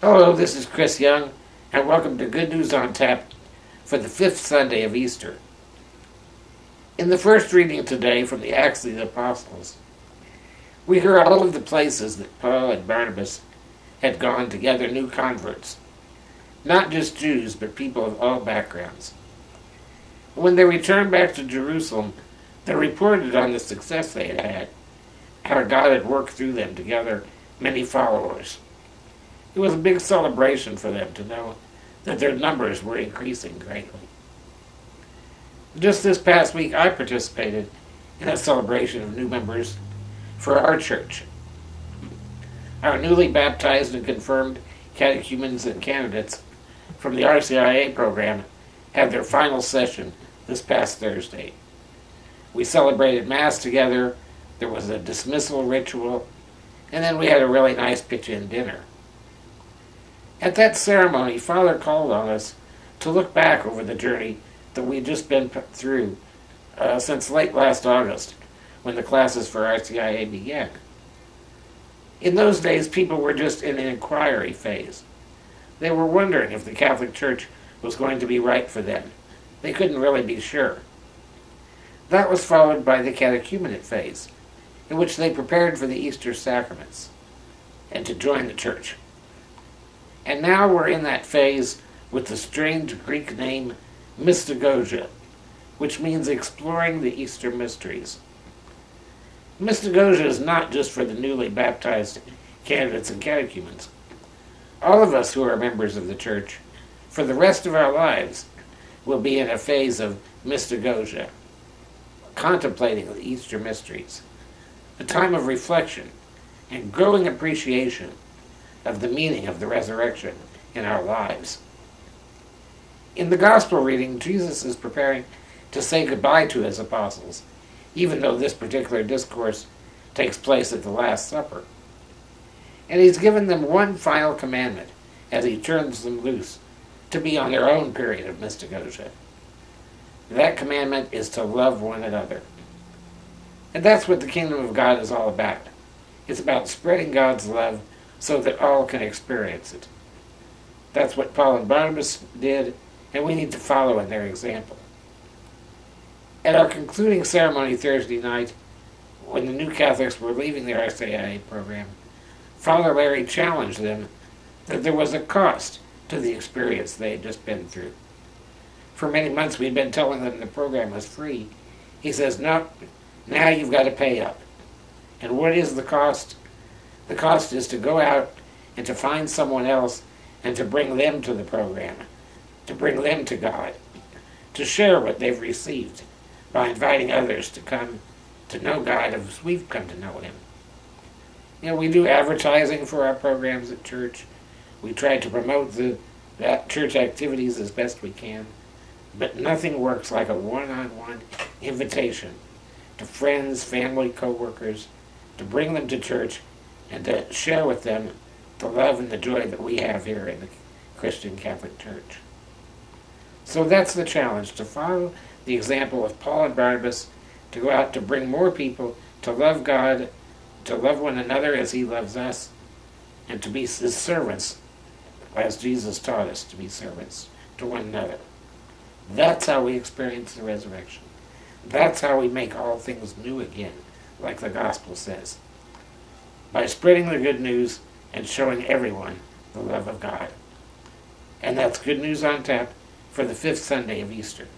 Hello, this is Chris Young, and welcome to Good News on Tap for the fifth Sunday of Easter. In the first reading today from the Acts of the Apostles, we hear all of the places that Paul and Barnabas had gone to gather new converts, not just Jews, but people of all backgrounds. When they returned back to Jerusalem, they reported on the success they had had, how God had worked through them to gather many followers. It was a big celebration for them to know that their numbers were increasing greatly. Just this past week, I participated in a celebration of new members for our church. Our newly baptized and confirmed catechumens and candidates from the RCIA program had their final session this past Thursday. We celebrated Mass together, there was a dismissal ritual, and then we had a really nice pitch-in dinner. At that ceremony, Father called on us to look back over the journey that we'd just been through since late last August, when the classes for RCIA began. In those days, people were just in an inquiry phase. They were wondering if the Catholic Church was going to be right for them. They couldn't really be sure. That was followed by the catechumenate phase, in which they prepared for the Easter sacraments and to join the Church. And now we're in that phase with the strange Greek name mystagogia, which means exploring the Easter mysteries. Mystagogia is not just for the newly baptized candidates and catechumens. All of us who are members of the Church, for the rest of our lives, will be in a phase of mystagogia, contemplating the Easter mysteries, a time of reflection and growing appreciation of the meaning of the resurrection in our lives. In the Gospel reading, Jesus is preparing to say goodbye to his apostles, even though this particular discourse takes place at the Last Supper. And he's given them one final commandment as he turns them loose to be on their own period of mystagogia. That commandment is to love one another. And that's what the kingdom of God is all about. It's about spreading God's love so that all can experience it. That's what Paul and Barnabas did, and we need to follow in their example. At our concluding ceremony Thursday night, when the new Catholics were leaving the RCIA program, Father Larry challenged them that there was a cost to the experience they had just been through. For many months we'd been telling them the program was free. He says, no, now you've got to pay up. And what is the cost? The cost is to go out and to find someone else and to bring them to the program, to bring them to God, to share what they've received by inviting others to come to know God as we've come to know him. You know, we do advertising for our programs at church. We try to promote the church activities as best we can, but nothing works like a one-on-one invitation to friends, family, co-workers, to bring them to church and to share with them the love and the joy that we have here in the Christian Catholic Church. So that's the challenge, to follow the example of Paul and Barnabas, to go out to bring more people to love God, to love one another as he loves us, and to be his servants, as Jesus taught us to be servants to one another. That's how we experience the resurrection. That's how we make all things new again, like the Gospel says, by spreading the good news and showing everyone the love of God. And that's Good News on Tap for the fifth Sunday of Easter.